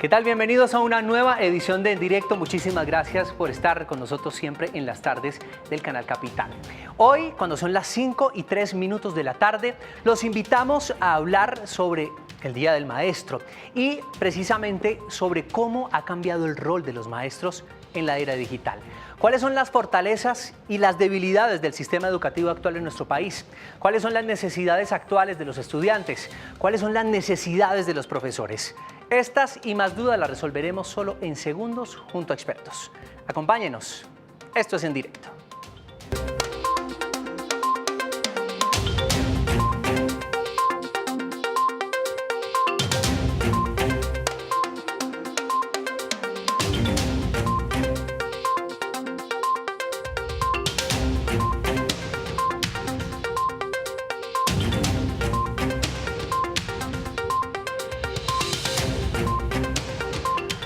¿Qué tal? Bienvenidos a una nueva edición de En Directo. Muchísimas gracias por estar con nosotros siempre en las tardes del Canal Capital. Hoy, cuando son las 5:03 de la tarde, los invitamos a hablar sobre el Día del Maestro y precisamente sobre cómo ha cambiado el rol de los maestros en la era digital. ¿Cuáles son las fortalezas y las debilidades del sistema educativo actual en nuestro país? ¿Cuáles son las necesidades actuales de los estudiantes? ¿Cuáles son las necesidades de los profesores? Estas y más dudas las resolveremos solo en segundos junto a expertos. Acompáñenos. Esto es En Directo.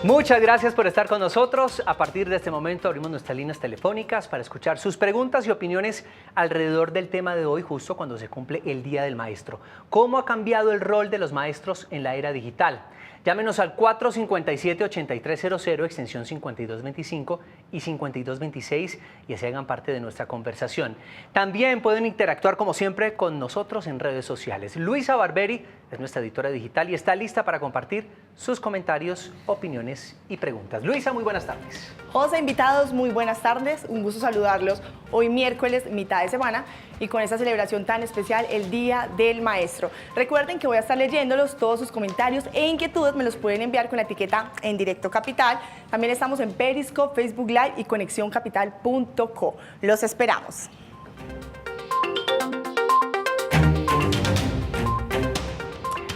Muchas gracias por estar con nosotros. A partir de este momento abrimos nuestras líneas telefónicas para escuchar sus preguntas y opiniones alrededor del tema de hoy, justo cuando se cumple el Día del Maestro. ¿Cómo ha cambiado el rol de los maestros en la era digital? Llámenos al 457-8300, extensión 5225 y 5226 y así hagan parte de nuestra conversación. También pueden interactuar como siempre con nosotros en redes sociales. Luisa Barberi es nuestra editora digital y está lista para compartir sus comentarios, opiniones y preguntas. Luisa, muy buenas tardes. José, invitados, muy buenas tardes. Un gusto saludarlos hoy miércoles, mitad de semana, y con esta celebración tan especial, el Día del Maestro. Recuerden que voy a estar leyéndolos, todos sus comentarios e inquietudes me los pueden enviar con la etiqueta En Directo Capital. También estamos en Periscope, Facebook Live y conexioncapital.co. Los esperamos.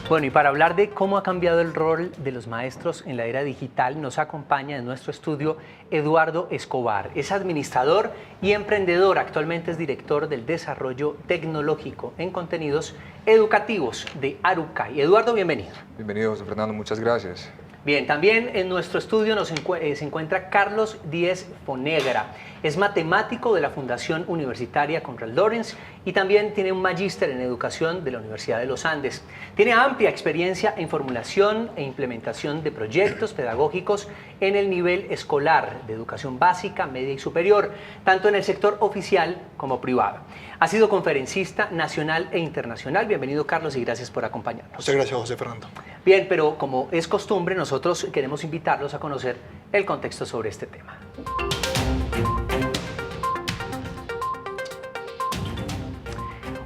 Bueno, y para hablar de cómo ha cambiado el rol de los maestros en la era digital, nos acompaña en nuestro estudio Eduardo Escobar. Es administrador y emprendedor, actualmente es director del desarrollo tecnológico en contenidos educativos de Arucay. Eduardo, bienvenido. Bienvenido, José Fernando, muchas gracias. Bien, también en nuestro estudio se encuentra Carlos Díez Fonegra. Es matemático de la Fundación Universitaria Konrad Lorenz y también tiene un magíster en educación de la Universidad de los Andes. Tiene amplia experiencia en formulación e implementación de proyectos pedagógicos en el nivel escolar de educación básica, media y superior, tanto en el sector oficial como privado. Ha sido conferencista nacional e internacional. Bienvenido, Carlos, y gracias por acompañarnos. Muchas gracias, José Fernando. Bien, pero como es costumbre, nosotros queremos invitarlos a conocer el contexto sobre este tema.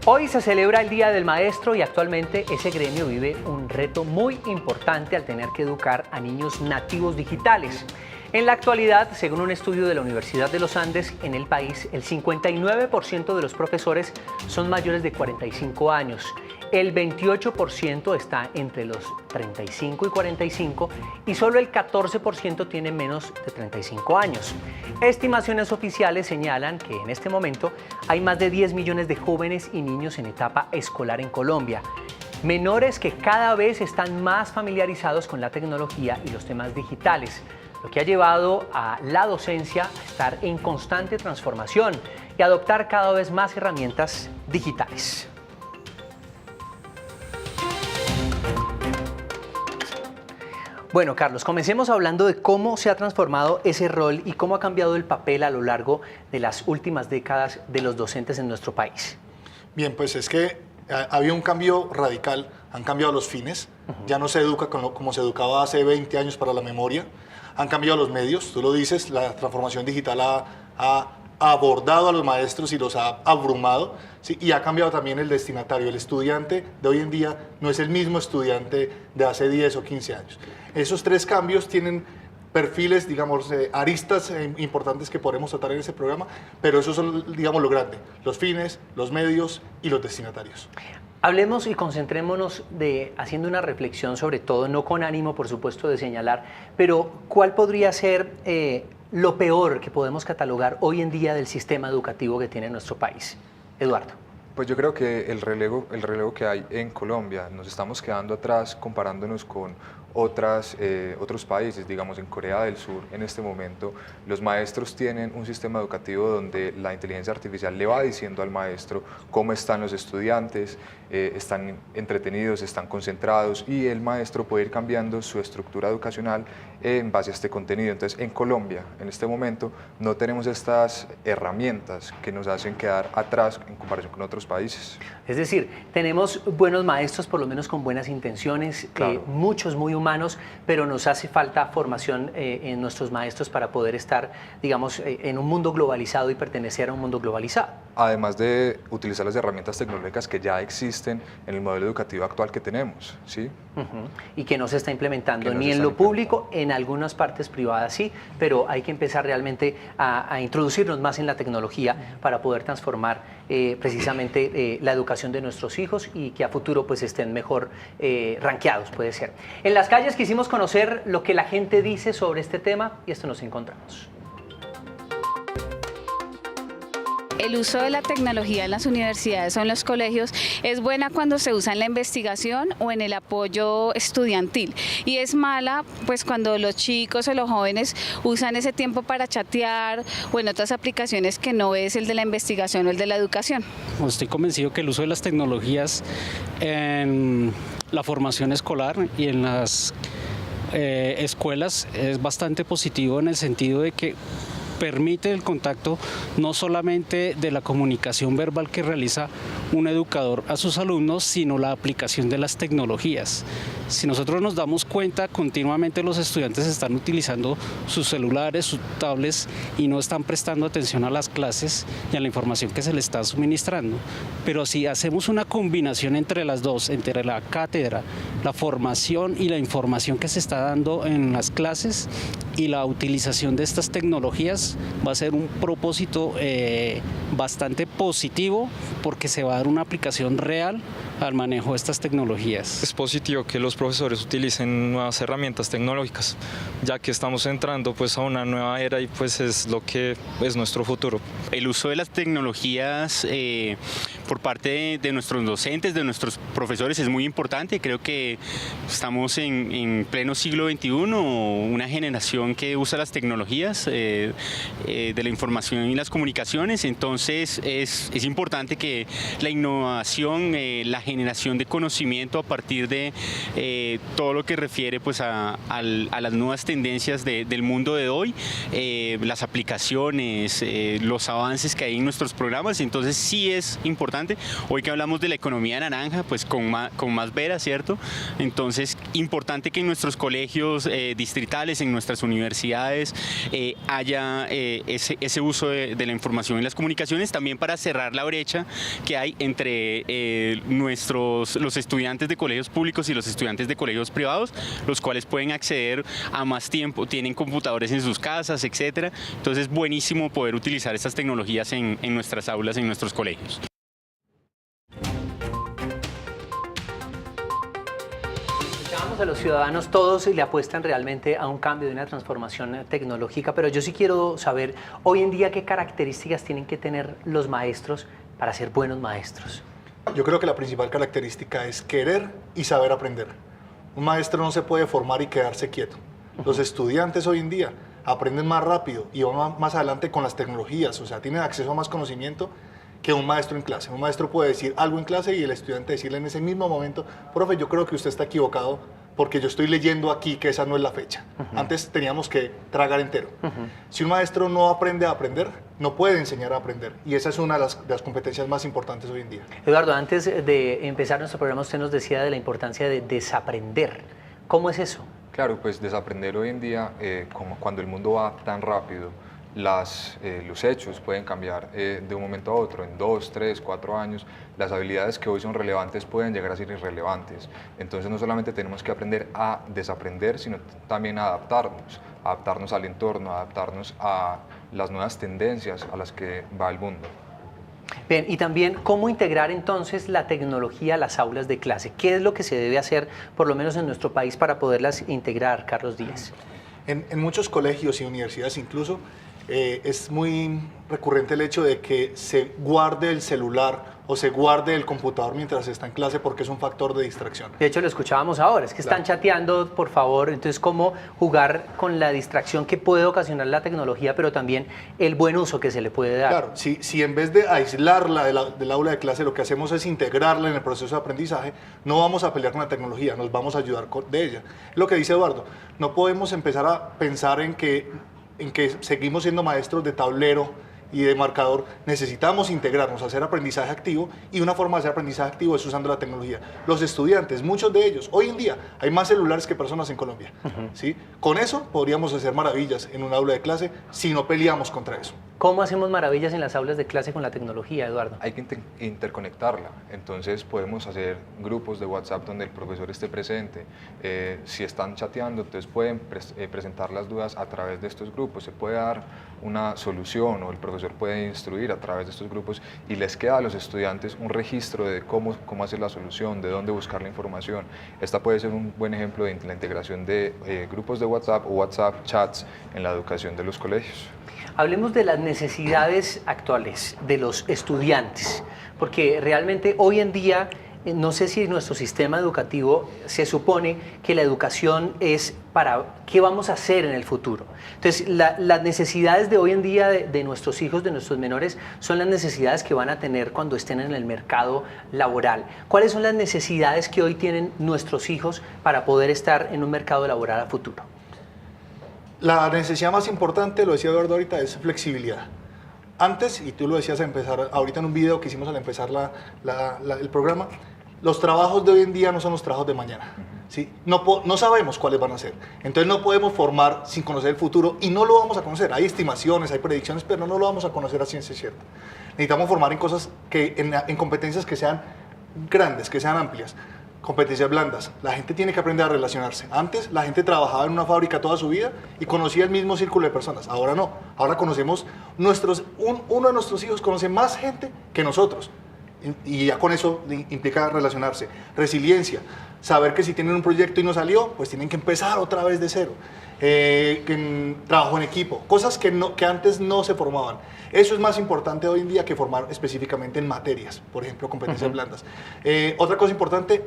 Hoy se celebra el Día del Maestro y actualmente ese gremio vive un reto muy importante al tener que educar a niños nativos digitales. En la actualidad, según un estudio de la Universidad de los Andes, en el país el 59% de los profesores son mayores de 45 años. El 28% está entre los 35 y 45 y solo el 14% tiene menos de 35 años. Estimaciones oficiales señalan que en este momento hay más de 10 millones de jóvenes y niños en etapa escolar en Colombia. Menores que cada vez están más familiarizados con la tecnología y los temas digitales, lo que ha llevado a la docencia a estar en constante transformación y adoptar cada vez más herramientas digitales. Bueno, Carlos, comencemos hablando de cómo se ha transformado ese rol y cómo ha cambiado el papel a lo largo de las últimas décadas de los docentes en nuestro país. Bien, pues es que había un cambio radical, han cambiado los fines, ya no se educa como se educaba hace 20 años para la memoria, han cambiado los medios, tú lo dices, la transformación digital ha abordado a los maestros y los ha abrumado, ¿sí? Y ha cambiado también el destinatario. El estudiante de hoy en día no es el mismo estudiante de hace 10 o 15 años. Esos tres cambios tienen perfiles, digamos, aristas importantes que podremos tratar en ese programa, pero esos son, digamos, lo grande, los fines, los medios y los destinatarios. Hablemos y concentrémonos haciendo una reflexión sobre todo, no con ánimo, por supuesto, de señalar, pero ¿cuál podría ser lo peor que podemos catalogar hoy en día del sistema educativo que tiene nuestro país? Eduardo. Pues yo creo que el relevo que hay en Colombia, nos estamos quedando atrás comparándonos con otros países, digamos en Corea del Sur, en este momento, los maestros tienen un sistema educativo donde la inteligencia artificial le va diciendo al maestro cómo están los estudiantes, están entretenidos, están concentrados, y el maestro puede ir cambiando su estructura educacional en base a este contenido. Entonces, en Colombia, en este momento, no tenemos estas herramientas que nos hacen quedar atrás en comparación con otros países. Es decir, tenemos buenos maestros, por lo menos con buenas intenciones, Claro. muchos muy humanos, pero nos hace falta formación en nuestros maestros para poder estar, digamos, en un mundo globalizado y pertenecer a un mundo globalizado. Además de utilizar las herramientas tecnológicas que ya existen en el modelo educativo actual que tenemos, ¿sí? Y que no se está implementando Que no ni se en está lo público, en algunas partes privadas sí, pero hay que empezar realmente a introducirnos más en la tecnología para poder transformar precisamente la educación de nuestros hijos y que a futuro pues estén mejor rankeados, puede ser. En las calles quisimos conocer lo que la gente dice sobre este tema y esto nos encontramos. El uso de la tecnología en las universidades o en los colegios es buena cuando se usa en la investigación o en el apoyo estudiantil, y es mala pues cuando los chicos o los jóvenes usan ese tiempo para chatear o en otras aplicaciones que no es el de la investigación o el de la educación. Estoy convencido que el uso de las tecnologías en la formación escolar y en las escuelas es bastante positivo en el sentido de que permite el contacto no solamente de la comunicación verbal que realiza un educador a sus alumnos, sino la aplicación de las tecnologías. Si nosotros nos damos cuenta, continuamente los estudiantes están utilizando sus celulares, sus tablets y no están prestando atención a las clases y a la información que se les está suministrando. Pero si hacemos una combinación entre las dos, entre la cátedra, la formación y la información que se está dando en las clases y la utilización de estas tecnologías, va a ser un propósito bastante positivo porque se va a dar una aplicación real al manejo de estas tecnologías. Es positivo que los profesores utilicen nuevas herramientas tecnológicas, ya que estamos entrando pues a una nueva era y pues es lo que es nuestro futuro. El uso de las tecnologías por parte de nuestros docentes, de nuestros profesores es muy importante. Creo que estamos en pleno siglo XXI, una generación que usa las tecnologías de la información y las comunicaciones, entonces es importante que la innovación, la generación de conocimiento a partir de todo lo que refiere pues a las nuevas tendencias del mundo de hoy, las aplicaciones, los avances que hay en nuestros programas, entonces sí es importante. Hoy que hablamos de la economía naranja, pues con más veras, ¿cierto? Entonces, importante que en nuestros colegios distritales, en nuestras universidades, haya ese uso de la información y las comunicaciones, también para cerrar la brecha que hay entre los estudiantes de colegios públicos y los estudiantes de colegios privados, los cuales pueden acceder a más tiempo, tienen computadores en sus casas, etcétera. Entonces, es buenísimo poder utilizar estas tecnologías en nuestras aulas, en nuestros colegios. A los ciudadanos todos le apuestan realmente a un cambio, de una transformación tecnológica, pero yo sí quiero saber hoy en día qué características tienen que tener los maestros para ser buenos maestros. Yo creo que la principal característica es querer y saber aprender. Un maestro no se puede formar y quedarse quieto. Los estudiantes hoy en día aprenden más rápido y van más adelante con las tecnologías, o sea, tienen acceso a más conocimiento que un maestro en clase. Un maestro puede decir algo en clase y el estudiante decirle en ese mismo momento: profe, yo creo que usted está equivocado porque yo estoy leyendo aquí que esa no es la fecha. Antes teníamos que tragar entero. Si un maestro no aprende a aprender, no puede enseñar a aprender. Y esa es una de las competencias más importantes hoy en día. Eduardo, antes de empezar nuestro programa, usted nos decía de la importancia de desaprender. ¿Cómo es eso? Claro, pues desaprender hoy en día, como cuando el mundo va tan rápido, los hechos pueden cambiar de un momento a otro, en 2, 3, 4 años. Las habilidades que hoy son relevantes pueden llegar a ser irrelevantes. Entonces no solamente tenemos que aprender a desaprender, sino también a adaptarnos al entorno, adaptarnos a las nuevas tendencias a las que va el mundo. Bien, y también cómo integrar entonces la tecnología a las aulas de clase. ¿Qué es lo que se debe hacer, por lo menos en nuestro país, para poderlas integrar, Carlos Díaz? En muchos colegios y universidades incluso, es muy recurrente el hecho de que se guarde el celular o se guarde el computador mientras está en clase porque es un factor de distracción. De hecho, lo escuchábamos ahora, es que están chateando, por favor, entonces cómo jugar con la distracción que puede ocasionar la tecnología, pero también el buen uso que se le puede dar. Claro, si en vez de aislarla del aula de clase, lo que hacemos es integrarla en el proceso de aprendizaje, no vamos a pelear con la tecnología, nos vamos a ayudar de ella. Lo que dice Eduardo, no podemos empezar a pensar en que seguimos siendo maestros de tablero y de marcador. Necesitamos integrarnos, hacer aprendizaje activo, y una forma de hacer aprendizaje activo es usando la tecnología. Los estudiantes, muchos de ellos, hoy en día hay más celulares que personas en Colombia. ¿Sí? Con eso podríamos hacer maravillas en un aula de clase si no peleamos contra eso. ¿Cómo hacemos maravillas en las aulas de clase con la tecnología, Eduardo? Hay que interconectarla, entonces podemos hacer grupos de WhatsApp donde el profesor esté presente. Si están chateando, entonces pueden presentar las dudas a través de estos grupos, se puede dar una solución o el profesor puede instruir a través de estos grupos y les queda a los estudiantes un registro de cómo hacer la solución, de dónde buscar la información. Esta puede ser un buen ejemplo de la integración de grupos de WhatsApp o WhatsApp chats en la educación de los colegios. Hablemos de las necesidades actuales de los estudiantes, porque realmente hoy en día, no sé si nuestro sistema educativo se supone que la educación es para qué vamos a hacer en el futuro. Entonces, las necesidades de hoy en día de nuestros hijos, de nuestros menores, son las necesidades que van a tener cuando estén en el mercado laboral. ¿Cuáles son las necesidades que hoy tienen nuestros hijos para poder estar en un mercado laboral a futuro? La necesidad más importante, lo decía Eduardo ahorita, es flexibilidad. Antes, y tú lo decías ahorita en un video que hicimos al empezar el programa, los trabajos de hoy en día no son los trabajos de mañana. ¿Sí? No sabemos cuáles van a ser. Entonces no podemos formar sin conocer el futuro y no lo vamos a conocer. Hay estimaciones, hay predicciones, pero no lo vamos a conocer a ciencia cierta. Necesitamos formar en cosas, en competencias que sean grandes, que sean amplias. Competencias blandas. La gente tiene que aprender a relacionarse. Antes la gente trabajaba en una fábrica toda su vida y conocía el mismo círculo de personas. Ahora no. Ahora conocemos uno de nuestros hijos conoce más gente que nosotros. Y ya con eso implica relacionarse. Resiliencia. Saber que si tienen un proyecto y no salió, pues tienen que empezar otra vez de cero. Trabajo en equipo. Cosas que antes no se formaban. Eso es más importante hoy en día que formar específicamente en materias. Por ejemplo, competencias blandas. Otra cosa importante,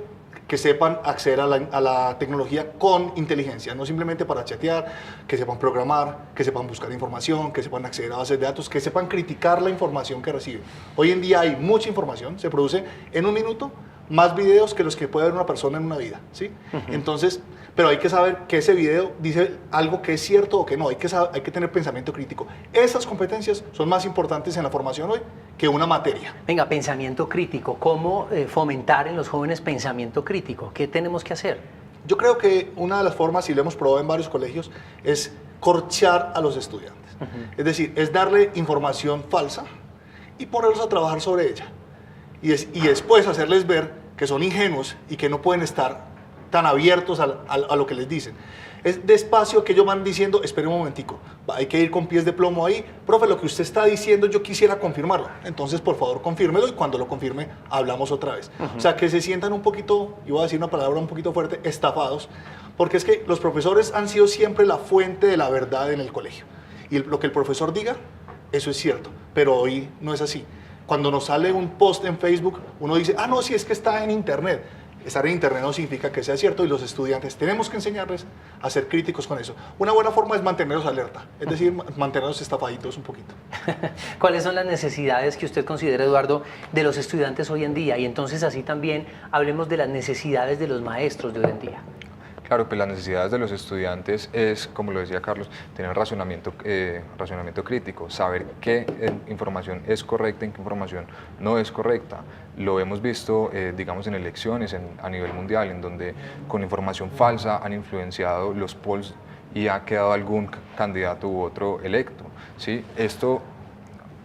que sepan acceder a la tecnología con inteligencia, no simplemente para chatear, que sepan programar, que sepan buscar información, que sepan acceder a bases de datos, que sepan criticar la información que reciben. Hoy en día hay mucha información, se produce en un minuto más videos que los que puede ver una persona en una vida, ¿sí? Entonces, pero hay que saber que ese video dice algo que es cierto o que no, hay que tener pensamiento crítico. Esas competencias son más importantes en la formación hoy que una materia. Venga, pensamiento crítico, ¿cómo fomentar en los jóvenes pensamiento crítico? ¿Qué tenemos que hacer? Yo creo que una de las formas, y lo hemos probado en varios colegios, es corchar a los estudiantes. Es decir, es darle información falsa y ponerlos a trabajar sobre ella. Y después hacerles ver que son ingenuos y que no pueden estar tan abiertos a lo que les dicen. Es despacio que ellos van diciendo, espere un momentico, hay que ir con pies de plomo ahí. Profe, lo que usted está diciendo yo quisiera confirmarlo. Entonces, por favor, confírmelo y cuando lo confirme, hablamos otra vez. O sea, que se sientan un poquito, iba a decir una palabra un poquito fuerte, estafados, porque es que los profesores han sido siempre la fuente de la verdad en el colegio. Y lo que el profesor diga, eso es cierto, pero hoy no es así. Cuando nos sale un post en Facebook, uno dice, no, sí, es que está en Internet. Estar en Internet no significa que sea cierto y los estudiantes tenemos que enseñarles a ser críticos con eso. Una buena forma es mantenerlos alerta, es decir, mantenerlos estafaditos un poquito. ¿Cuáles son las necesidades que usted considera, Eduardo, de los estudiantes hoy en día? Y entonces así también hablemos de las necesidades de los maestros de hoy en día. Claro, pues las necesidades de los estudiantes es, como lo decía Carlos, tener razonamiento crítico, saber qué información es correcta y qué información no es correcta. Lo hemos visto, digamos, en elecciones a nivel mundial, en donde con información falsa han influenciado los polls y ha quedado algún candidato u otro electo, ¿sí? Esto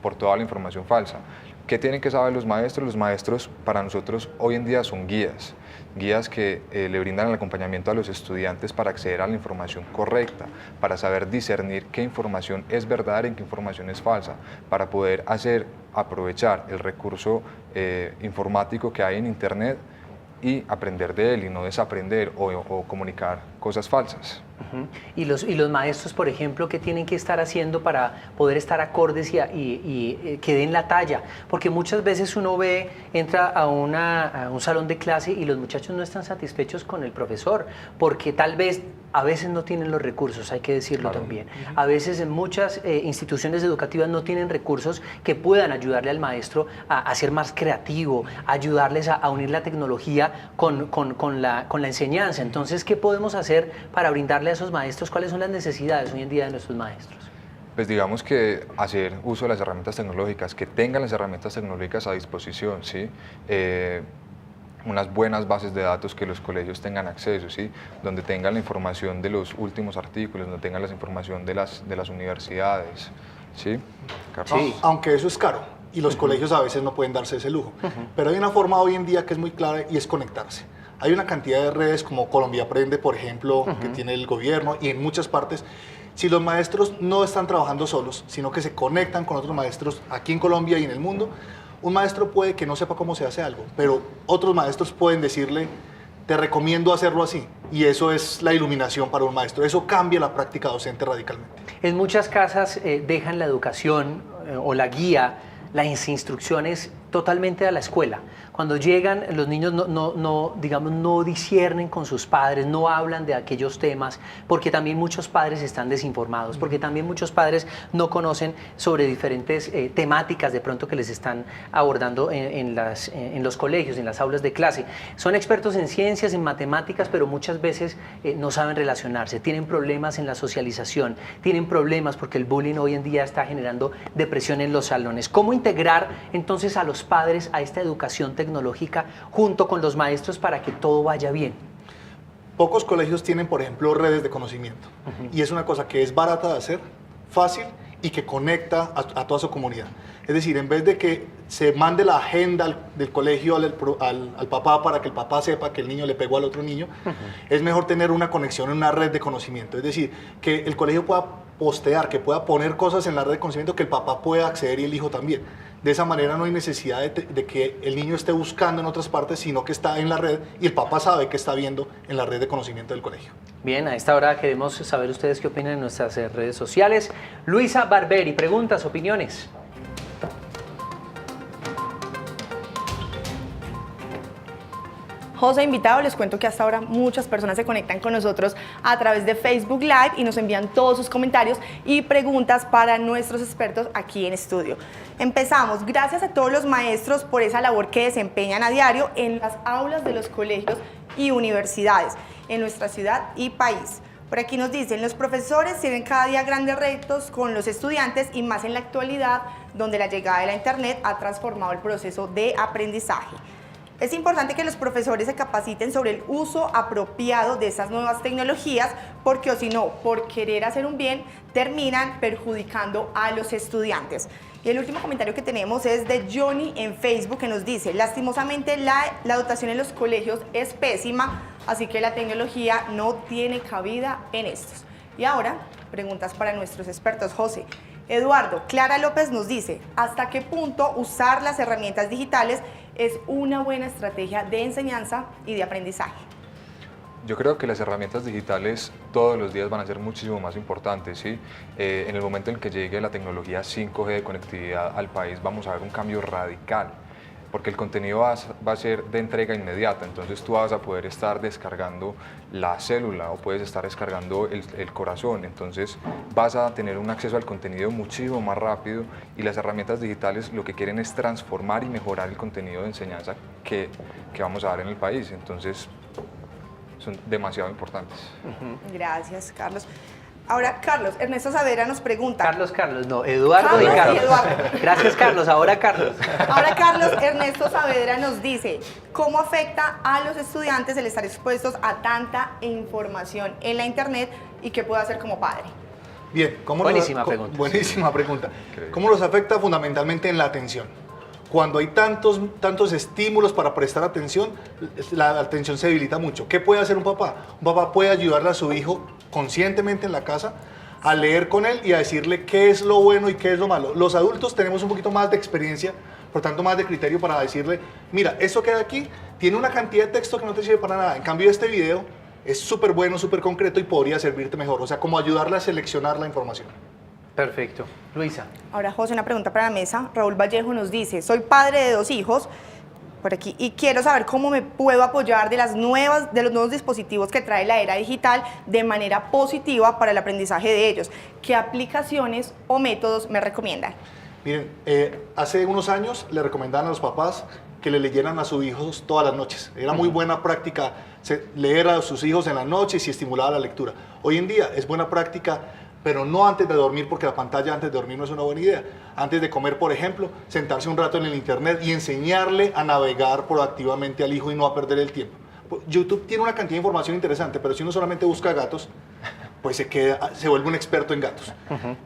por toda la información falsa. ¿Qué tienen que saber los maestros? Los maestros para nosotros hoy en día son guías que le brindan el acompañamiento a los estudiantes para acceder a la información correcta, para saber discernir qué información es verdadera y qué información es falsa, para poder aprovechar el recurso informático que hay en Internet y aprender de él y no desaprender o comunicar cosas falsas. Y los maestros, por ejemplo, ¿qué tienen que estar haciendo para poder estar acordes y que den la talla? Porque muchas veces uno entra a un salón de clase y los muchachos no están satisfechos con el profesor, porque tal vez a veces no tienen los recursos, hay que decirlo también. A veces en muchas instituciones educativas no tienen recursos que puedan ayudarle al maestro a ser más creativo, ayudarles a unir la tecnología con la enseñanza. Entonces, ¿qué podemos hacer para brindarle a esos maestros? ¿Cuáles son las necesidades hoy en día de nuestros maestros? Pues digamos que hacer uso de las herramientas tecnológicas, que tengan las herramientas tecnológicas a disposición, ¿sí? Unas buenas bases de datos que los colegios tengan acceso, ¿sí? Donde tengan la información de los últimos artículos, donde tengan la información de las universidades, ¿sí? Sí. Aunque eso es caro y los colegios a veces no pueden darse ese lujo, pero hay una forma hoy en día que es muy clara y es conectarse. Hay una cantidad de redes como Colombia Aprende, por ejemplo, que tiene el gobierno y en muchas partes. Si los maestros no están trabajando solos, sino que se conectan con otros maestros aquí en Colombia y en el mundo, un maestro puede que no sepa cómo se hace algo, pero otros maestros pueden decirle, te recomiendo hacerlo así. Y eso es la iluminación para un maestro. Eso cambia la práctica docente radicalmente. En muchas casas dejan la educación o la guía, las instrucciones totalmente a la escuela. Cuando llegan, los niños no disciernen con sus padres, no hablan de aquellos temas, porque también muchos padres están desinformados, porque también muchos padres no conocen sobre diferentes temáticas de pronto que les están abordando en los colegios, en las aulas de clase. Son expertos en ciencias, en matemáticas, pero muchas veces no saben relacionarse, tienen problemas en la socialización, tienen problemas porque el bullying hoy en día está generando depresión en los salones. ¿Cómo integrar entonces a los padres a esta educación tecnológica junto con los maestros para que todo vaya bien? Pocos colegios tienen, por ejemplo, redes de conocimiento. Y es una cosa que es barata de hacer, fácil y que conecta a toda su comunidad. Es decir, en vez de que se mande la agenda del colegio al papá para que el papá sepa que el niño le pegó al otro niño, es mejor tener una conexión en una red de conocimiento. Es decir, que el colegio pueda postear, que pueda poner cosas en la red de conocimiento que el papá pueda acceder y el hijo también. De esa manera no hay necesidad de que el niño esté buscando en otras partes, sino que está en la red y el papá sabe que está viendo en la red de conocimiento del colegio. Bien, a esta hora queremos saber ustedes qué opinan en nuestras redes sociales. Luisa Barberi, preguntas, opiniones. José, invitado, les cuento que hasta ahora muchas personas se conectan con nosotros a través de Facebook Live y nos envían todos sus comentarios y preguntas para nuestros expertos aquí en estudio. Empezamos. Gracias a todos los maestros por esa labor que desempeñan a diario en las aulas de los colegios y universidades en nuestra ciudad y país. Por aquí nos dicen, los profesores tienen cada día grandes retos con los estudiantes y más en la actualidad, donde la llegada de la Internet ha transformado el proceso de aprendizaje. Es importante que los profesores se capaciten sobre el uso apropiado de esas nuevas tecnologías, porque o si no, por querer hacer un bien, terminan perjudicando a los estudiantes. Y el último comentario que tenemos es de Johnny en Facebook, que nos dice, lastimosamente la dotación en los colegios es pésima, así que la tecnología no tiene cabida en estos. Y ahora, preguntas para nuestros expertos. José, Eduardo, Clara López nos dice, ¿hasta qué punto usar las herramientas digitales es una buena estrategia de enseñanza y de aprendizaje? Yo creo que las herramientas digitales todos los días van a ser muchísimo más importantes, ¿sí? En el momento en que llegue la tecnología 5G de conectividad al país vamos a ver un cambio radical, porque el contenido va a ser de entrega inmediata, entonces tú vas a poder estar descargando la célula o puedes estar descargando el corazón, entonces vas a tener un acceso al contenido muchísimo más rápido y las herramientas digitales lo que quieren es transformar y mejorar el contenido de enseñanza que vamos a dar en el país, entonces son demasiado importantes. Gracias, Carlos. Ahora, Carlos, Ernesto Saavedra nos pregunta. Carlos, no, Eduardo y Carlos. Gracias, Carlos. Ahora, Carlos. Ahora, Carlos, Ernesto Saavedra nos dice, ¿cómo afecta a los estudiantes el estar expuestos a tanta información en la Internet y qué puede hacer como padre? Bien, Buenísima pregunta. Buenísima pregunta. ¿Cómo los afecta? Fundamentalmente en la atención. Cuando hay tantos estímulos para prestar atención, la atención se debilita mucho. ¿Qué puede hacer un papá? Un papá puede ayudarle a su hijo conscientemente en la casa a leer con él y a decirle qué es lo bueno y qué es lo malo. Los adultos tenemos un poquito más de experiencia, por tanto más de criterio para decirle, mira, eso que hay aquí tiene una cantidad de texto que no te sirve para nada. En cambio, este video es súper bueno, súper concreto y podría servirte mejor. O sea, como ayudarle a seleccionar la información. Perfecto. Luisa. Ahora, José, una pregunta para la mesa. Raúl Vallejo nos dice, soy padre de 2 hijos, por aquí, y quiero saber cómo me puedo apoyar de los nuevos dispositivos que trae la era digital de manera positiva para el aprendizaje de ellos. ¿Qué aplicaciones o métodos me recomiendan? Miren, hace unos años le recomendaban a los papás que le leyeran a sus hijos todas las noches. Era muy buena práctica leer a sus hijos en las noches y estimulaba la lectura. Hoy en día es buena práctica, pero no antes de dormir, porque la pantalla antes de dormir no es una buena idea. Antes de comer, por ejemplo, sentarse un rato en el internet y enseñarle a navegar proactivamente al hijo y no a perder el tiempo. YouTube tiene una cantidad de información interesante, pero si uno solamente busca gatos, pues se vuelve un experto en gatos.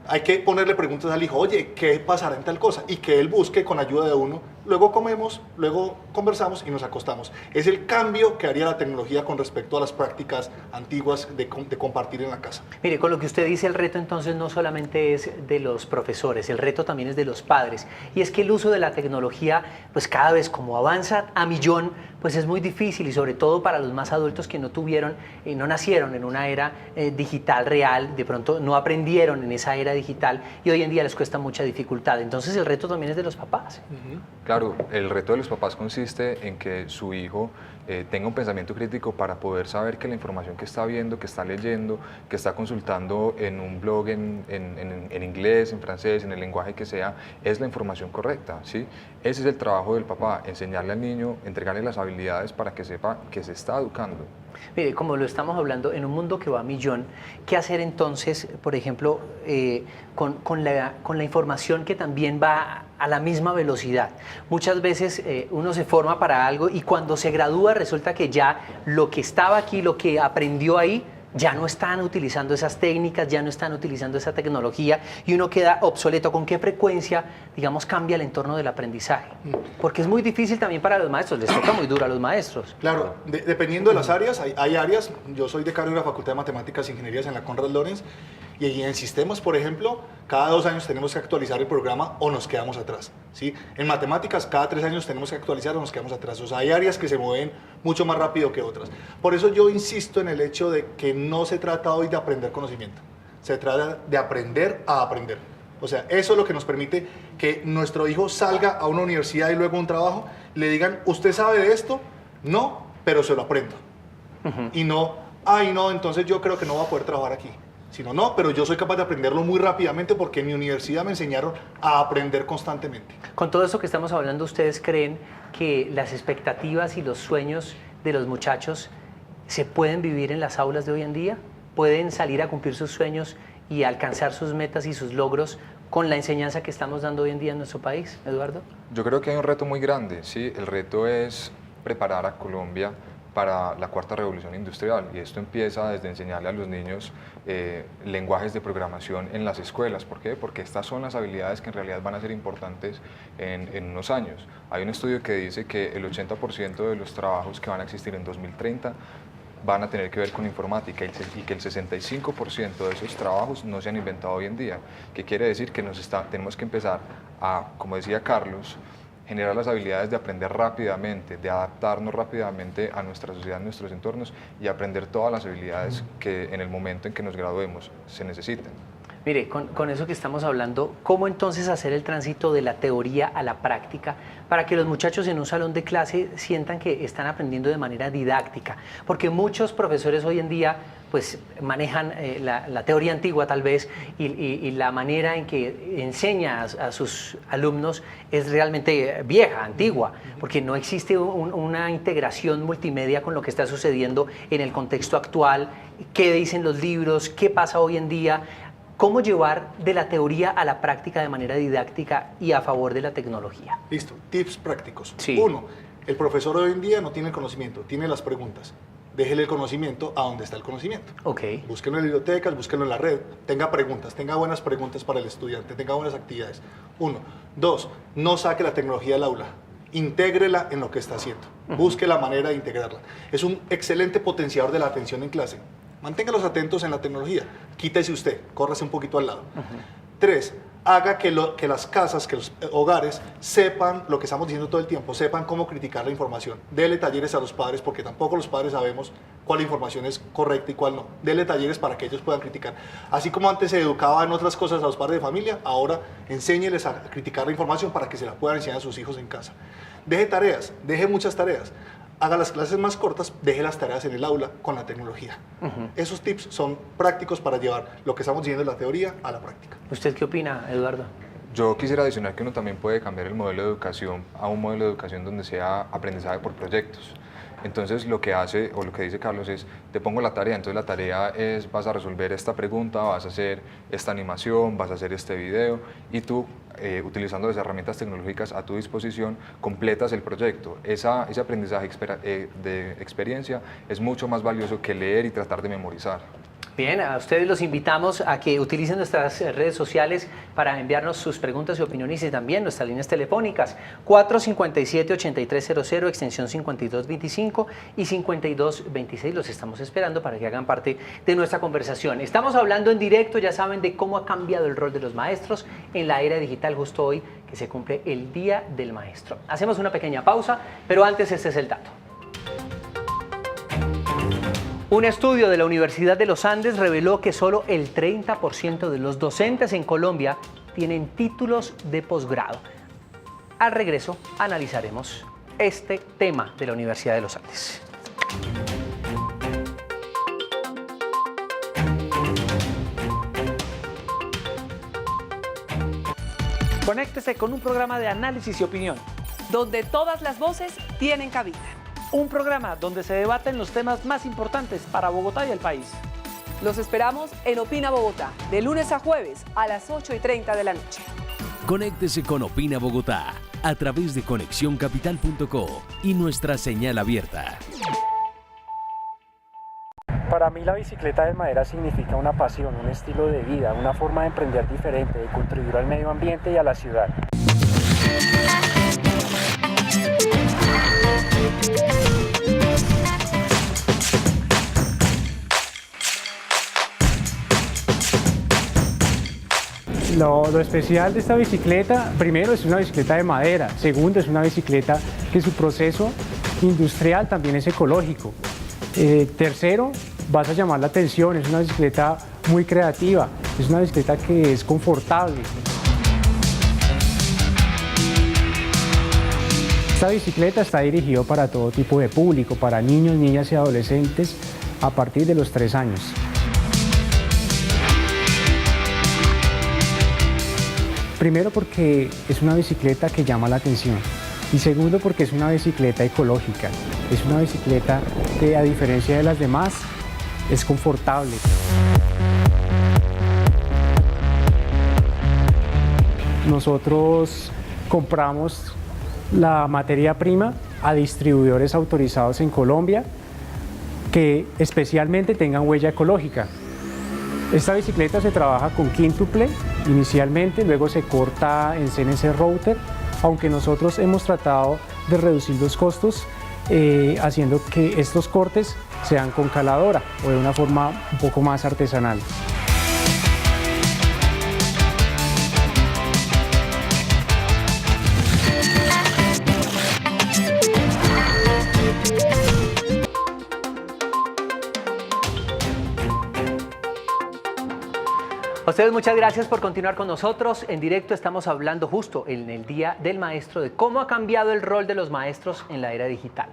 Hay que ponerle preguntas al hijo, oye, ¿qué pasará en tal cosa? Y que él busque con ayuda de uno. Luego comemos, luego conversamos y nos acostamos. Es el cambio que haría la tecnología con respecto a las prácticas antiguas de compartir en la casa. Mire, con lo que usted dice, el reto entonces no solamente es de los profesores, el reto también es de los padres. Y es que el uso de la tecnología, pues cada vez como avanza a millón, pues es muy difícil, y sobre todo para los más adultos que no tuvieron, no nacieron en una era digital real, de pronto no aprendieron en esa era digital y hoy en día les cuesta mucha dificultad. Entonces el reto también es de los papás. Claro, el reto de los papás consiste en que su hijo tenga un pensamiento crítico para poder saber que la información que está viendo, que está leyendo, que está consultando en un blog en inglés, en francés, en el lenguaje que sea, es la información correcta, ¿sí? Ese es el trabajo del papá, enseñarle al niño, entregarle las habilidades para que sepa que se está educando. Mire, como lo estamos hablando, en un mundo que va a millón, ¿qué hacer entonces, por ejemplo, con la información que también va a la misma velocidad? Muchas veces uno se forma para algo y cuando se gradúa resulta que ya lo que estaba aquí, lo que aprendió ahí, ya no están utilizando esas técnicas, ya no están utilizando esa tecnología y uno queda obsoleto. ¿Con qué frecuencia, digamos, cambia el entorno del aprendizaje? Porque es muy difícil también para los maestros, les toca muy duro a los maestros. Claro, dependiendo de las áreas, hay áreas, yo soy decano de la Facultad de Matemáticas e Ingenierías en la Konrad Lorenz, y en sistemas, por ejemplo, cada 2 años tenemos que actualizar el programa o nos quedamos atrás, ¿sí? En matemáticas, cada 3 años tenemos que actualizar o nos quedamos atrás. O sea, hay áreas que se mueven mucho más rápido que otras. Por eso yo insisto en el hecho de que no se trata hoy de aprender conocimiento, se trata de aprender a aprender. O sea, eso es lo que nos permite que nuestro hijo salga a una universidad y luego a un trabajo, le digan, ¿usted sabe de esto? No, pero se lo aprendo. Y no, ay no, entonces yo creo que no va a poder trabajar aquí. Sino, no, pero yo soy capaz de aprenderlo muy rápidamente porque en mi universidad me enseñaron a aprender constantemente. Con todo esto que estamos hablando, ¿ustedes creen que las expectativas y los sueños de los muchachos se pueden vivir en las aulas de hoy en día? ¿Pueden salir a cumplir sus sueños y alcanzar sus metas y sus logros con la enseñanza que estamos dando hoy en día en nuestro país, Eduardo? Yo creo que hay un reto muy grande, ¿sí? El reto es preparar a Colombia para la cuarta revolución industrial, y esto empieza desde enseñarle a los niños lenguajes de programación en las escuelas. ¿Por qué? Porque estas son las habilidades que en realidad van a ser importantes en unos años. Hay un estudio que dice que el 80% de los trabajos que van a existir en 2030 van a tener que ver con informática y que el 65% de esos trabajos no se han inventado hoy en día. ¿Qué quiere decir? Que tenemos que empezar a, como decía Carlos, generar las habilidades de aprender rápidamente, de adaptarnos rápidamente a nuestra sociedad, a nuestros entornos y aprender todas las habilidades que en el momento en que nos graduemos se necesitan. Mire, con eso que estamos hablando, ¿cómo entonces hacer el tránsito de la teoría a la práctica para que los muchachos en un salón de clase sientan que están aprendiendo de manera didáctica? Porque muchos profesores hoy en día pues manejan la teoría antigua tal vez y la manera en que enseña a sus alumnos es realmente vieja, antigua, porque no existe una integración multimedia con lo que está sucediendo en el contexto actual, qué dicen los libros, qué pasa hoy en día. ¿Cómo llevar de la teoría a la práctica de manera didáctica y a favor de la tecnología? Listo, tips prácticos. Sí. 1, el profesor hoy en día no tiene el conocimiento, tiene las preguntas. Déjele el conocimiento a donde está el conocimiento. Ok. Búsquenlo en bibliotecas, búsquenlo en la red, tenga preguntas, tenga buenas preguntas para el estudiante, tenga buenas actividades. 1. 2, no saque la tecnología del aula, intégrela en lo que está haciendo. Busque la manera de integrarla. Es un excelente potenciador de la atención en clase. Manténgalos atentos en la tecnología, quítese usted, córrase un poquito al lado. 3, haga que las casas, que los hogares sepan lo que estamos diciendo todo el tiempo, sepan cómo criticar la información. Dele talleres a los padres, porque tampoco los padres sabemos cuál información es correcta y cuál no. Dele talleres para que ellos puedan criticar. Así como antes se educaba en otras cosas a los padres de familia, ahora enséñeles a criticar la información para que se la puedan enseñar a sus hijos en casa. Deje tareas, deje muchas tareas. Haga las clases más cortas, deje las tareas en el aula con la tecnología. Esos tips son prácticos para llevar lo que estamos diciendo en la teoría a la práctica. ¿Usted qué opina, Eduardo? Yo quisiera adicionar que uno también puede cambiar el modelo de educación a un modelo de educación donde sea aprendizaje por proyectos. Entonces lo que hace, o lo que dice Carlos es, te pongo la tarea, entonces la tarea es, vas a resolver esta pregunta, vas a hacer esta animación, vas a hacer este video, y tú, utilizando las herramientas tecnológicas a tu disposición, completas el proyecto. Ese aprendizaje de experiencia es mucho más valioso que leer y tratar de memorizar. Bien, a ustedes los invitamos a que utilicen nuestras redes sociales para enviarnos sus preguntas y opiniones y también nuestras líneas telefónicas 457-8300, extensión 5225 y 5226. Los estamos esperando para que hagan parte de nuestra conversación. Estamos hablando en directo, ya saben, de cómo ha cambiado el rol de los maestros en la era digital justo hoy que se cumple el Día del Maestro. Hacemos una pequeña pausa, pero antes este es el dato. Un estudio de la Universidad de los Andes reveló que solo el 30% de los docentes en Colombia tienen títulos de posgrado. Al regreso analizaremos este tema de la Universidad de los Andes. Conéctese con un programa de análisis y opinión. Donde todas las voces tienen cabida. Un programa donde se debaten los temas más importantes para Bogotá y el país. Los esperamos en Opina Bogotá, de lunes a jueves a las 8:30 de la noche. Conéctese con Opina Bogotá a través de conexioncapital.co y nuestra señal abierta. Para mí la bicicleta de madera significa una pasión, un estilo de vida, una forma de emprender diferente, de contribuir al medio ambiente y a la ciudad. Lo especial de esta bicicleta, primero es una bicicleta de madera, segundo es una bicicleta que su proceso industrial también es ecológico. Tercero, vas a llamar la atención, es una bicicleta muy creativa, es una bicicleta que es confortable. Esta bicicleta está dirigida para todo tipo de público, para niños, niñas y adolescentes a partir de los 3 años. Primero porque es una bicicleta que llama la atención y segundo porque es una bicicleta ecológica, es una bicicleta que a diferencia de las demás es confortable. Nosotros compramos la materia prima a distribuidores autorizados en Colombia que especialmente tengan huella ecológica. Esta bicicleta se trabaja con quíntuple inicialmente, luego se corta en CNC router, aunque nosotros hemos tratado de reducir los costos haciendo que estos cortes sean con caladora o de una forma un poco más artesanal. A ustedes muchas gracias por continuar con nosotros. En directo estamos hablando justo en el Día del Maestro de cómo ha cambiado el rol de los maestros en la era digital.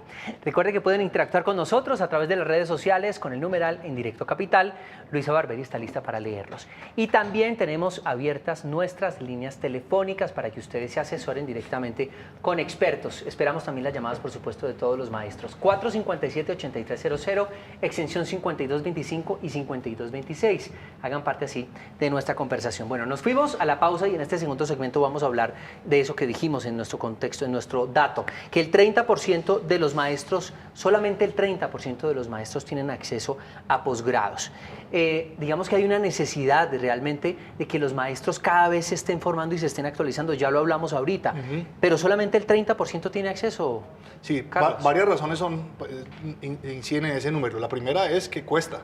Recuerden que pueden interactuar con nosotros a través de las redes sociales con el numeral en Directo Capital. Luisa Barberi está lista para leerlos. Y también tenemos abiertas nuestras líneas telefónicas para que ustedes se asesoren directamente con expertos. Esperamos también las llamadas, por supuesto, de todos los maestros. 457-8300, extensión 5225 y 5226. Hagan parte así de nuestra conversación. Bueno, nos fuimos a la pausa y en este segundo segmento vamos a hablar de eso que dijimos en nuestro contexto, en nuestro dato, que el 30% de los maestros, solamente el 30% de los maestros tienen acceso a posgrados. Digamos que hay una necesidad realmente de que los maestros cada vez se estén formando y se estén actualizando, ya lo hablamos ahorita, pero solamente el 30% tiene acceso. Sí, varias razones inciden en ese número. La primera es que cuesta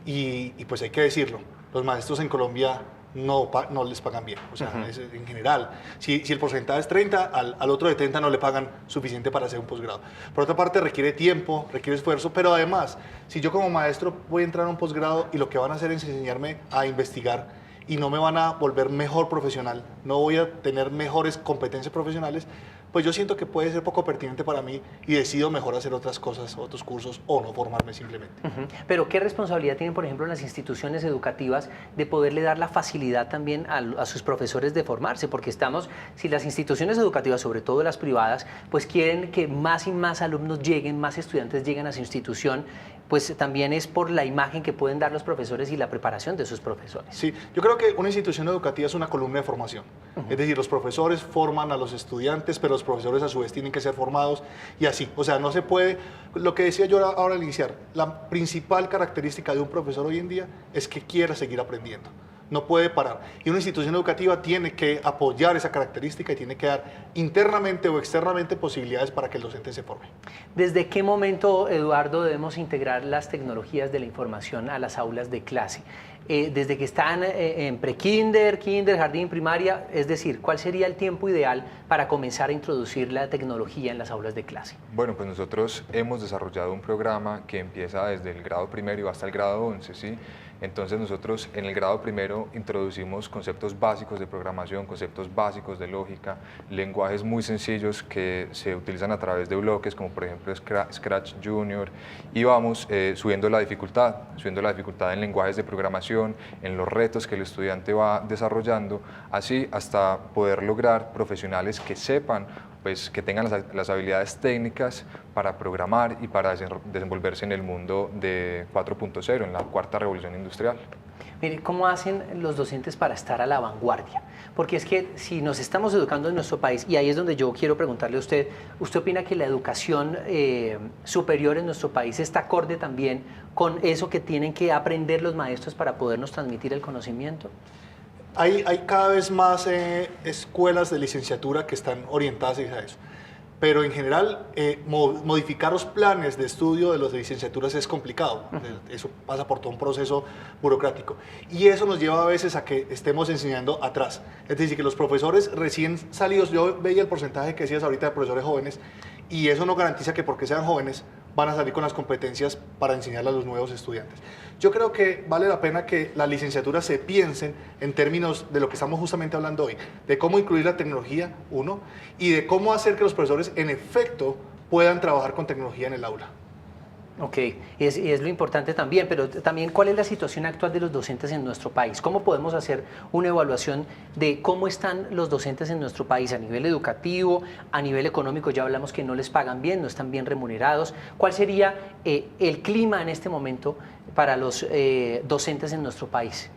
y pues hay que decirlo. Los maestros en Colombia no les pagan bien, o sea, en general. Si el porcentaje es 30, al otro de 30 no le pagan suficiente para hacer un posgrado. Por otra parte, requiere tiempo, requiere esfuerzo, pero además, si yo como maestro voy a entrar a un posgrado y lo que van a hacer es enseñarme a investigar y no me van a volver mejor profesional, no voy a tener mejores competencias profesionales, pues yo siento que puede ser poco pertinente para mí y decido mejor hacer otras cosas, otros cursos o no formarme simplemente. Pero ¿qué responsabilidad tienen, por ejemplo, las instituciones educativas de poderle dar la facilidad también a sus profesores de formarse? Porque si las instituciones educativas, sobre todo las privadas, pues quieren que más y más alumnos lleguen, más estudiantes lleguen a su institución, pues también es por la imagen que pueden dar los profesores y la preparación de sus profesores. Sí, yo creo que una institución educativa es una columna de formación. Es decir, los profesores forman a los estudiantes, pero los profesores a su vez tienen que ser formados y así. O sea, no se puede, lo que decía yo ahora al iniciar, la principal característica de un profesor hoy en día es que quiera seguir aprendiendo. No puede parar. Y una institución educativa tiene que apoyar esa característica y tiene que dar internamente o externamente posibilidades para que el docente se forme. ¿Desde qué momento, Eduardo, debemos integrar las tecnologías de la información a las aulas de clase? Desde que están en pre-kinder, kinder, jardín, primaria, es decir, ¿cuál sería el tiempo ideal para comenzar a introducir la tecnología en las aulas de clase? Bueno, pues nosotros hemos desarrollado un programa que empieza desde el grado primero hasta el grado 11, ¿sí? Entonces nosotros en el grado primero introducimos conceptos básicos de programación, conceptos básicos de lógica, lenguajes muy sencillos que se utilizan a través de bloques, como por ejemplo Scratch Junior, y vamos subiendo la dificultad en lenguajes de programación, en los retos que el estudiante va desarrollando, así hasta poder lograr profesionales que sepan, pues que tengan las habilidades técnicas para programar y para desenvolverse en el mundo de 4.0, en la cuarta revolución industrial. Mire, ¿cómo hacen los docentes para estar a la vanguardia? Porque es que si nos estamos educando en nuestro país, y ahí es donde yo quiero preguntarle a usted, ¿usted opina que la educación superior en nuestro país está acorde también con eso que tienen que aprender los maestros para podernos transmitir el conocimiento? Hay cada vez más escuelas de licenciatura que están orientadas a eso, pero en general modificar los planes de estudio de los de licenciaturas es complicado. Eso pasa por todo un proceso burocrático y eso nos lleva a veces a que estemos enseñando atrás. Es decir, que los profesores recién salidos, yo veía el porcentaje que decías ahorita de profesores jóvenes y eso no garantiza que porque sean jóvenes van a salir con las competencias para enseñarle a los nuevos estudiantes. Yo creo que vale la pena que las licenciaturas se piensen en términos de lo que estamos justamente hablando hoy, de cómo incluir la tecnología, uno, y de cómo hacer que los profesores en efecto puedan trabajar con tecnología en el aula. Ok, y es lo importante también, pero también ¿cuál es la situación actual de los docentes en nuestro país? ¿Cómo podemos hacer una evaluación de cómo están los docentes en nuestro país a nivel educativo, a nivel económico? Ya hablamos que no les pagan bien, no están bien remunerados. ¿Cuál sería el clima en este momento para los docentes en nuestro país?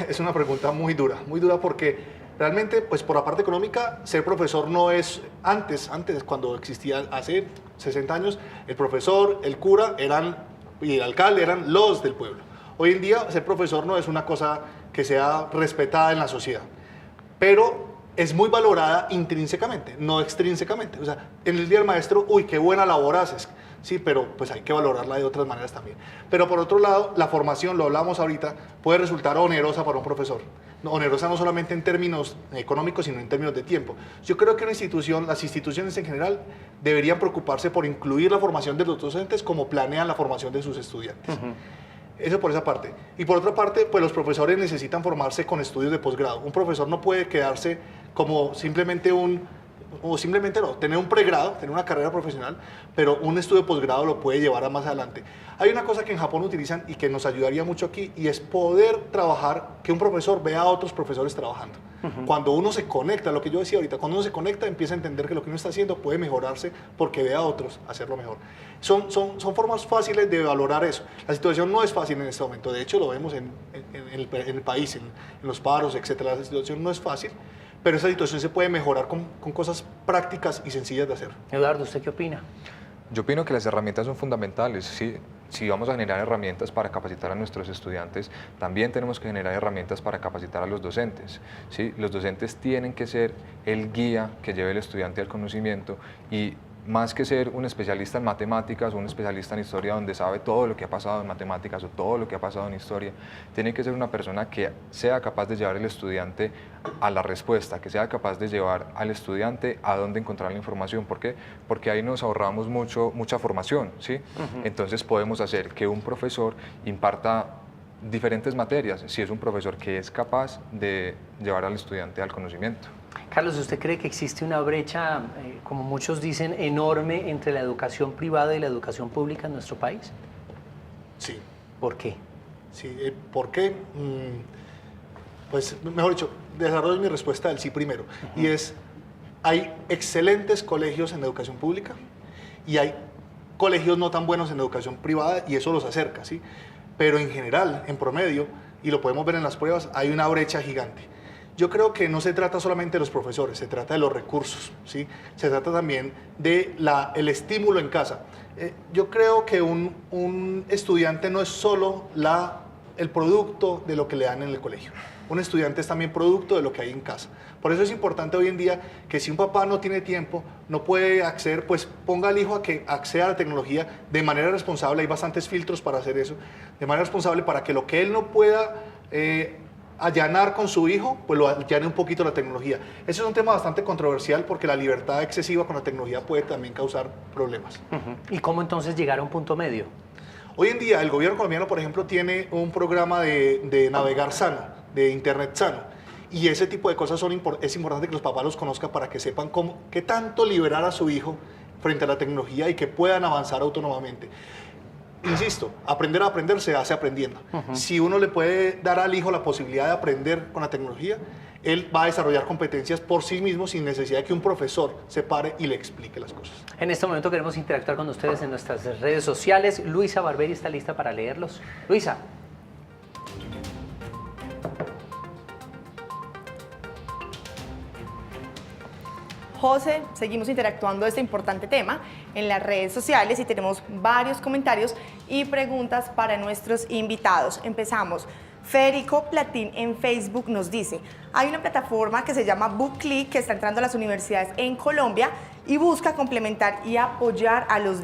Es una pregunta muy dura porque realmente, pues por la parte económica, ser profesor no es, antes cuando existía, hace 60 años, el profesor, el cura y el alcalde eran los del pueblo. Hoy en día, ser profesor no es una cosa que sea respetada en la sociedad, pero es muy valorada intrínsecamente, no extrínsecamente. O sea, en el Día del Maestro, uy, qué buena labor haces. Sí, pero pues hay que valorarla de otras maneras también. Pero por otro lado, la formación, lo hablamos ahorita, puede resultar onerosa para un profesor. Onerosa no solamente en términos económicos, sino en términos de tiempo. Yo creo que las instituciones en general deberían preocuparse por incluir la formación de los docentes como planean la formación de sus estudiantes. Eso por esa parte. Y por otra parte, pues los profesores necesitan formarse con estudios de posgrado. Un profesor no puede quedarse como simplemente tener un pregrado, tener una carrera profesional, pero un estudio de posgrado lo puede llevar a más adelante. Hay una cosa que en Japón utilizan y que nos ayudaría mucho aquí, y es poder trabajar, que un profesor vea a otros profesores trabajando. Cuando uno se conecta, lo que yo decía ahorita, cuando uno se conecta empieza a entender que lo que uno está haciendo puede mejorarse porque ve a otros hacerlo mejor. Son formas fáciles de valorar eso. La situación no es fácil en este momento, de hecho lo vemos en el país, en los paros, etc. La situación no es fácil, pero esa situación se puede mejorar con cosas prácticas y sencillas de hacer. Eduardo, ¿usted qué opina? Yo opino que las herramientas son fundamentales, ¿sí? Si vamos a generar herramientas para capacitar a nuestros estudiantes, también tenemos que generar herramientas para capacitar a los docentes, ¿sí? Los docentes tienen que ser el guía que lleve al estudiante al conocimiento y más que ser un especialista en matemáticas o un especialista en historia donde sabe todo lo que ha pasado en matemáticas o todo lo que ha pasado en historia, tiene que ser una persona que sea capaz de llevar al estudiante a la respuesta, que sea capaz de llevar al estudiante a dónde encontrar la información. ¿Por qué? Porque ahí nos ahorramos mucha formación, ¿sí? Entonces podemos hacer que un profesor imparta diferentes materias, si es un profesor que es capaz de llevar al estudiante al conocimiento. Carlos, ¿usted cree que existe una brecha, como muchos dicen, enorme entre la educación privada y la educación pública en nuestro país? Sí. ¿Por qué? Sí, ¿por qué? Pues, mejor dicho, desarrollo mi respuesta del sí primero. Y es, hay excelentes colegios en educación pública y hay colegios no tan buenos en educación privada y eso los acerca, ¿sí? Pero en general, en promedio, y lo podemos ver en las pruebas, hay una brecha gigante. Yo creo que no se trata solamente de los profesores, se trata de los recursos, ¿sí? Se trata también de el estímulo en casa. Yo creo que un estudiante no es solo el producto de lo que le dan en el colegio. Un estudiante es también producto de lo que hay en casa. Por eso es importante hoy en día que si un papá no tiene tiempo, no puede acceder, pues ponga al hijo a que acceda a la tecnología de manera responsable. Hay bastantes filtros para hacer eso. De manera responsable para que lo que él no pueda allanar con su hijo, pues lo allane un poquito la tecnología. Ese es un tema bastante controversial porque la libertad excesiva con la tecnología puede también causar problemas. ¿Y cómo entonces llegar a un punto medio? Hoy en día el gobierno colombiano, por ejemplo, tiene un programa de navegar sano, de internet sano. Y ese tipo de cosas es importante que los papás los conozcan para que sepan qué tanto liberar a su hijo frente a la tecnología y que puedan avanzar autónomamente. Insisto, aprender a aprender se hace aprendiendo. Si uno le puede dar al hijo la posibilidad de aprender con la tecnología, él va a desarrollar competencias por sí mismo sin necesidad de que un profesor se pare y le explique las cosas. En este momento queremos interactuar con ustedes en nuestras redes sociales. Luisa Barberi está lista para leerlos. Luisa. José, seguimos interactuando este importante tema en las redes sociales y tenemos varios comentarios y preguntas para nuestros invitados. Empezamos. Federico Platín en Facebook nos dice, hay una plataforma que se llama BookClick que está entrando a las universidades en Colombia y busca complementar y apoyar a los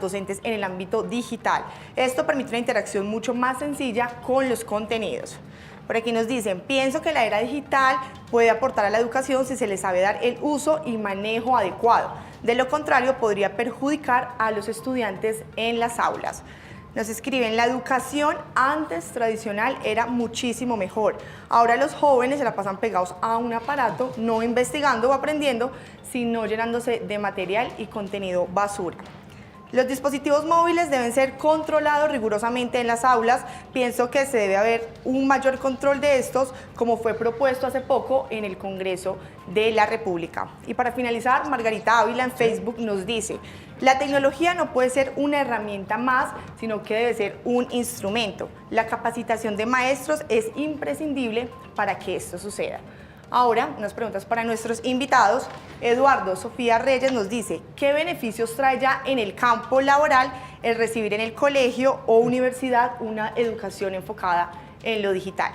docentes en el ámbito digital. Esto permite una interacción mucho más sencilla con los contenidos. Por aquí nos dicen, pienso que la era digital puede aportar a la educación si se le sabe dar el uso y manejo adecuado. De lo contrario, podría perjudicar a los estudiantes en las aulas. Nos escriben, la educación antes tradicional era muchísimo mejor. Ahora los jóvenes se la pasan pegados a un aparato, no investigando o aprendiendo, sino llenándose de material y contenido basura. Los dispositivos móviles deben ser controlados rigurosamente en las aulas. Pienso que se debe haber un mayor control de estos, como fue propuesto hace poco en el Congreso de la República. Y para finalizar, Margarita Ávila en Facebook nos dice, la tecnología no puede ser una herramienta más, sino que debe ser un instrumento. La capacitación de maestros es imprescindible para que esto suceda. Ahora, unas preguntas para nuestros invitados. Eduardo Sofía Reyes nos dice, ¿qué beneficios trae ya en el campo laboral el recibir en el colegio o universidad una educación enfocada en lo digital?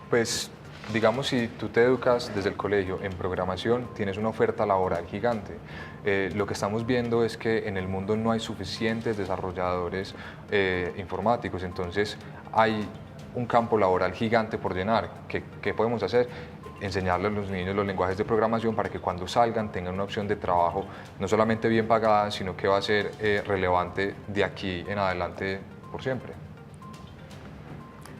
Pues, digamos, si tú te educas desde el colegio en programación, tienes una oferta laboral gigante. Lo que estamos viendo es que en el mundo no hay suficientes desarrolladores informáticos, entonces hay un campo laboral gigante por llenar. ¿Qué podemos hacer? Enseñarle a los niños los lenguajes de programación para que cuando salgan tengan una opción de trabajo no solamente bien pagada, sino que va a ser relevante de aquí en adelante por siempre.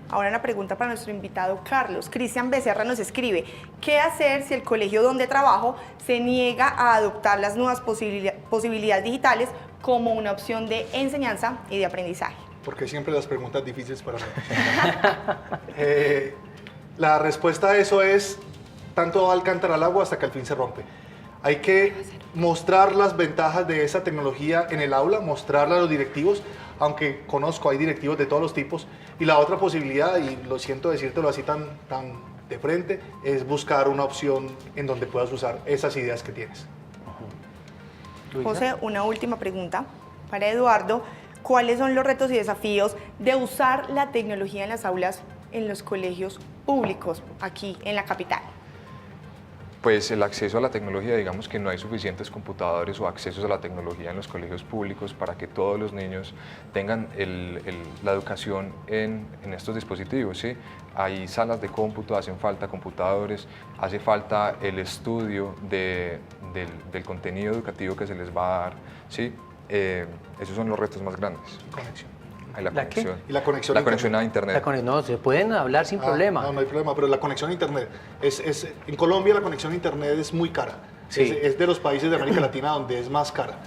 Ahora una pregunta para nuestro invitado Carlos. Cristian Becerra nos escribe, ¿qué hacer si el colegio donde trabajo se niega a adoptar las nuevas posibilidades digitales como una opción de enseñanza y de aprendizaje? Porque siempre las preguntas difíciles para mí. La respuesta a eso es, tanto va al cántaro al agua hasta que al fin se rompe. Hay que mostrar las ventajas de esa tecnología en el aula, mostrarla a los directivos, aunque conozco, hay directivos de todos los tipos. Y la otra posibilidad, y lo siento decírtelo así tan de frente, es buscar una opción en donde puedas usar esas ideas que tienes. José, una última pregunta para Eduardo. ¿Cuáles son los retos y desafíos de usar la tecnología en las aulas en los colegios públicos aquí en la capital? Pues el acceso a la tecnología, digamos que no hay suficientes computadores o accesos a la tecnología en los colegios públicos para que todos los niños tengan la educación en estos dispositivos, ¿sí? Hay salas de cómputo, hacen falta computadores, hace falta el estudio del contenido educativo que se les va a dar, ¿sí? Esos son los retos más grandes. Conexión. La conexión. Y la conexión a Internet. No, se pueden hablar sin problema. No hay problema, pero la conexión a Internet, en Colombia la conexión a Internet es muy cara. Sí. Es de los países de América Latina donde es más cara.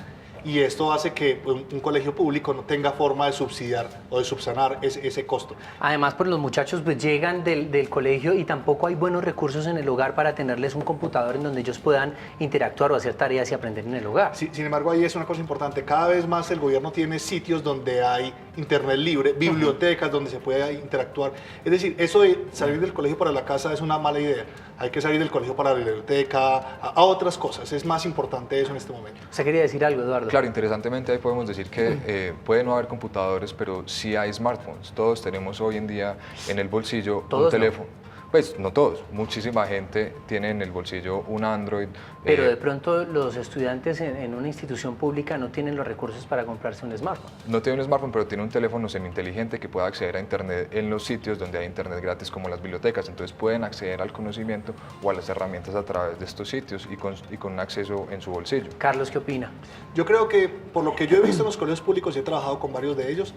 Y esto hace que un colegio público no tenga forma de subsidiar o de subsanar ese costo. Además, pues los muchachos pues, llegan del colegio y tampoco hay buenos recursos en el hogar para tenerles un computador en donde ellos puedan interactuar o hacer tareas y aprender en el hogar. Sí, sin embargo, ahí es una cosa importante. Cada vez más el gobierno tiene sitios donde hay internet libre, bibliotecas donde se puede interactuar. Es decir, eso de salir del colegio para la casa es una mala idea. Hay que salir del colegio para la biblioteca, a otras cosas. Es más importante eso en este momento. ¿Usted quería decir algo, Eduardo? Claro, interesantemente ahí podemos decir que puede no haber computadores, pero sí hay smartphones. Todos tenemos hoy en día en el bolsillo un teléfono. Pues no todos, muchísima gente tiene en el bolsillo un Android. Pero de pronto los estudiantes en una institución pública no tienen los recursos para comprarse un smartphone. No tiene un smartphone, pero tiene un teléfono semi-inteligente que puede acceder a Internet en los sitios donde hay Internet gratis como las bibliotecas. Entonces pueden acceder al conocimiento o a las herramientas a través de estos sitios y con un acceso en su bolsillo. Carlos, ¿qué opina? Yo creo que por lo que yo he visto en los colegios públicos y he trabajado con varios de ellos,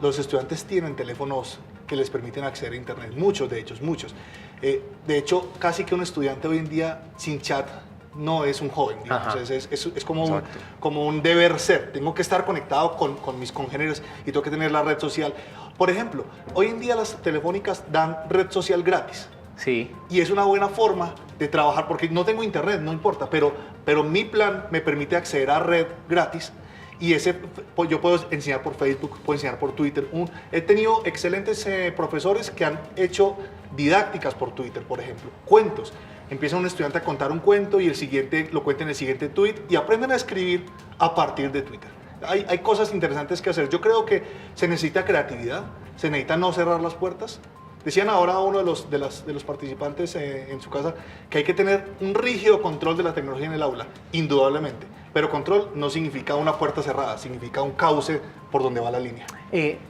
los estudiantes tienen teléfonos que les permiten acceder a Internet, muchos de ellos, muchos. De hecho, casi que un estudiante hoy en día sin chat no es un joven, digamos. Es como un deber ser. Tengo que estar conectado con mis congéneres y tengo que tener la red social. Por ejemplo, hoy en día las telefónicas dan red social gratis. Sí. Y es una buena forma de trabajar, porque no tengo internet, no importa, pero mi plan me permite acceder a red gratis. Y yo puedo enseñar por Facebook, puedo enseñar por Twitter. He tenido excelentes profesores que han hecho didácticas por Twitter, por ejemplo, cuentos. Empieza un estudiante a contar un cuento y el siguiente lo cuenta en el siguiente tweet y aprenden a escribir a partir de Twitter. Hay cosas interesantes que hacer. Yo creo que se necesita creatividad, se necesita no cerrar las puertas. Decían ahora uno de los participantes en su casa que hay que tener un rígido control de la tecnología en el aula, indudablemente. Pero control no significa una puerta cerrada, significa un cauce por donde va la línea.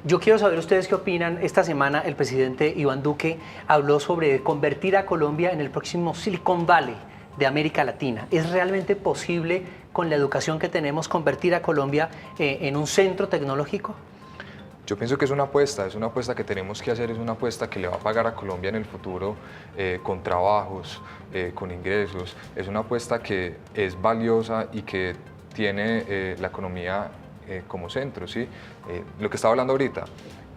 Yo quiero saber ustedes qué opinan. Esta semana el presidente Iván Duque habló sobre convertir a Colombia en el próximo Silicon Valley de América Latina. ¿Es realmente posible con la educación que tenemos convertir a Colombia en un centro tecnológico? Yo pienso que es una apuesta que tenemos que hacer, es una apuesta que le va a pagar a Colombia en el futuro con trabajos, con ingresos. Es una apuesta que es valiosa y que tiene la economía como centro, ¿sí? Lo que estaba hablando ahorita,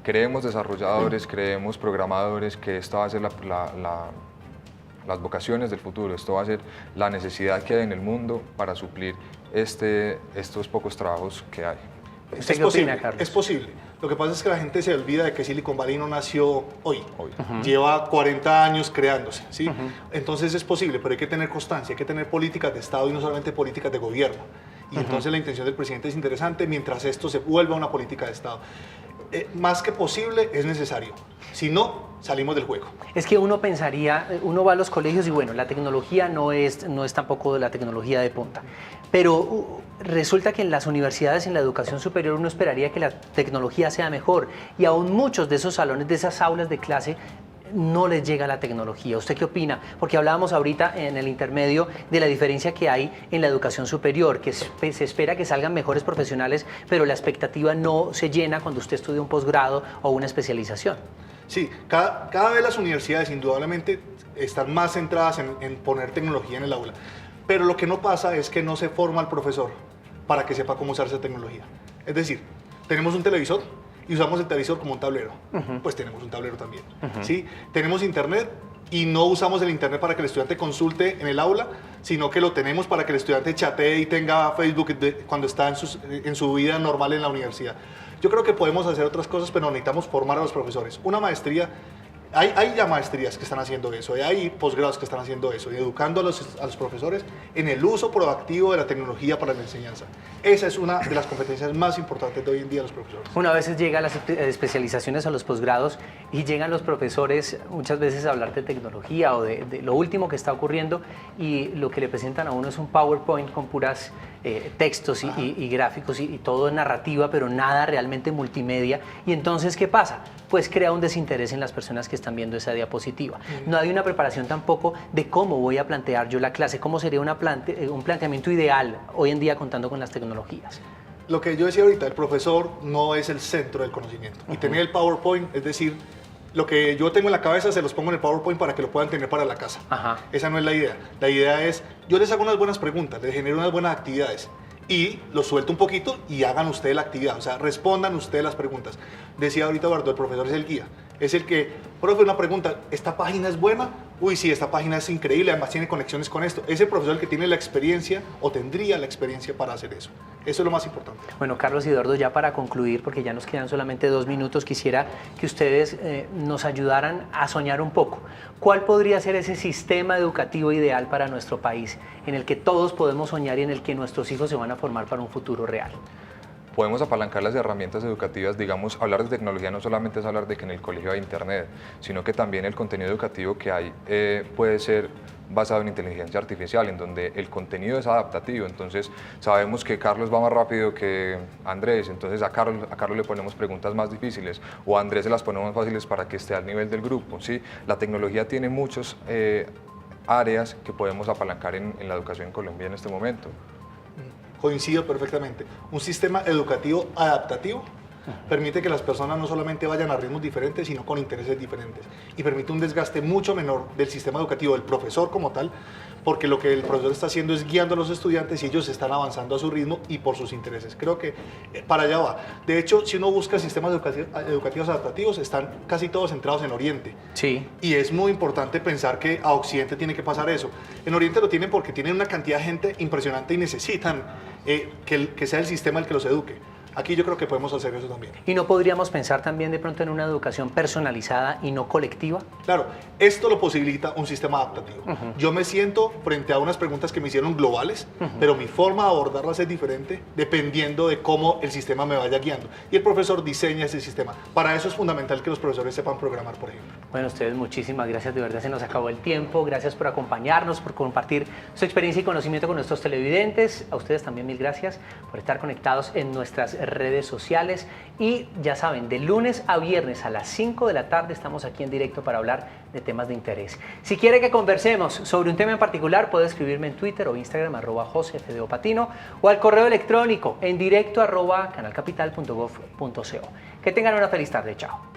creemos desarrolladores, creemos programadores, que esta va a ser las vocaciones del futuro, esto va a ser la necesidad que hay en el mundo para suplir estos pocos trabajos que hay. ¿Usted qué opina, Carlos? Es posible. Lo que pasa es que la gente se olvida de que Silicon Valley no nació hoy. Lleva 40 años creándose, ¿sí? Entonces es posible, pero hay que tener constancia, hay que tener políticas de Estado y no solamente políticas de gobierno. Y entonces la intención del presidente es interesante mientras esto se vuelva una política de Estado. Más que posible, es necesario. Si no, salimos del juego. Es que uno pensaría, uno va a los colegios y bueno, la tecnología no es tampoco la tecnología de punta. Pero resulta que en las universidades, en la educación superior, uno esperaría que la tecnología sea mejor. Y aún muchos de esos salones, de esas aulas de clase, no les llega la tecnología. ¿Usted qué opina? Porque hablábamos ahorita en el intermedio de la diferencia que hay en la educación superior, que se espera que salgan mejores profesionales, pero la expectativa no se llena cuando usted estudia un posgrado o una especialización. Sí, cada vez las universidades indudablemente están más centradas en poner tecnología en el aula, pero lo que no pasa es que no se forma al profesor para que sepa cómo usar esa tecnología. Es decir, tenemos un televisor y usamos el televisor como un tablero, pues tenemos un tablero también. ¿Sí? Tenemos internet y no usamos el internet para que el estudiante consulte en el aula, sino que lo tenemos para que el estudiante chatee y tenga Facebook cuando está en su vida normal en la universidad. Yo creo que podemos hacer otras cosas, pero necesitamos formar a los profesores. Una maestría Hay ya maestrías que están haciendo eso, hay posgrados que están haciendo eso, y educando a los profesores en el uso proactivo de la tecnología para la enseñanza. Esa es una de las competencias más importantes de hoy en día de los profesores. Uno a veces llega a las especializaciones, a los posgrados, y llegan los profesores muchas veces a hablar de tecnología o de lo último que está ocurriendo, y lo que le presentan a uno es un PowerPoint con puras textos y gráficos y todo en narrativa, pero nada realmente multimedia. Y entonces, ¿qué pasa? Pues crea un desinterés en las personas que están viendo esa diapositiva. No hay una preparación tampoco de cómo voy a plantear yo la clase, cómo sería un planteamiento ideal hoy en día contando con las tecnologías. Lo que yo decía ahorita, el profesor no es el centro del conocimiento. Y tener el PowerPoint, es decir, lo que yo tengo en la cabeza se los pongo en el PowerPoint para que lo puedan tener para la casa. Esa no es la idea. La idea es, yo les hago unas buenas preguntas, les genero unas buenas actividades y los suelto un poquito y hagan ustedes la actividad, o sea, respondan ustedes las preguntas. Decía ahorita Eduardo, el profesor es el guía, es el que, profe, una pregunta, ¿esta página es buena? Uy, sí, esta página es increíble, además tiene conexiones con esto. Es el profesor el que tiene la experiencia o tendría la experiencia para hacer eso. Eso es lo más importante. Bueno, Carlos y Eduardo, ya para concluir, porque ya nos quedan solamente 2 minutos, quisiera que ustedes nos ayudaran a soñar un poco. ¿Cuál podría ser ese sistema educativo ideal para nuestro país, en el que todos podemos soñar y en el que nuestros hijos se van a formar para un futuro real? Podemos apalancar las herramientas educativas, digamos, hablar de tecnología no solamente es hablar de que en el colegio hay internet, sino que también el contenido educativo que hay puede ser basado en inteligencia artificial, en donde el contenido es adaptativo. Entonces sabemos que Carlos va más rápido que Andrés, entonces a Carlos le ponemos preguntas más difíciles, o a Andrés se las ponemos fáciles para que esté al nivel del grupo, ¿sí? La tecnología tiene muchas áreas que podemos apalancar en la educación en Colombia en este momento. Coincido perfectamente. Un sistema educativo adaptativo permite que las personas no solamente vayan a ritmos diferentes, sino con intereses diferentes. Y permite un desgaste mucho menor del sistema educativo, del profesor como tal, porque lo que el profesor está haciendo es guiando a los estudiantes y ellos están avanzando a su ritmo y por sus intereses. Creo que para allá va. De hecho, si uno busca sistemas educativos adaptativos, están casi todos centrados en Oriente. Sí. Y es muy importante pensar que a Occidente tiene que pasar eso. En Oriente lo tienen porque tienen una cantidad de gente impresionante y necesitan que sea el sistema el que los eduque. Aquí yo creo que podemos hacer eso también. ¿Y no podríamos pensar también de pronto en una educación personalizada y no colectiva? Claro, esto lo posibilita un sistema adaptativo. Yo me siento frente a unas preguntas que me hicieron globales, pero mi forma de abordarlas es diferente dependiendo de cómo el sistema me vaya guiando. Y el profesor diseña ese sistema. Para eso es fundamental que los profesores sepan programar, por ejemplo. Bueno, ustedes muchísimas gracias, de verdad se nos acabó el tiempo. Gracias por acompañarnos, por compartir su experiencia y conocimiento con nuestros televidentes. A ustedes también mil gracias por estar conectados en nuestras redes sociales, y ya saben, de lunes a viernes a las 5 de la tarde estamos aquí en directo para hablar de temas de interés. Si quiere que conversemos sobre un tema en particular, puede escribirme en Twitter o Instagram @josefdopatino, o al correo electrónico en directo @canalcapital.gov.co. Que tengan una feliz tarde. Chao.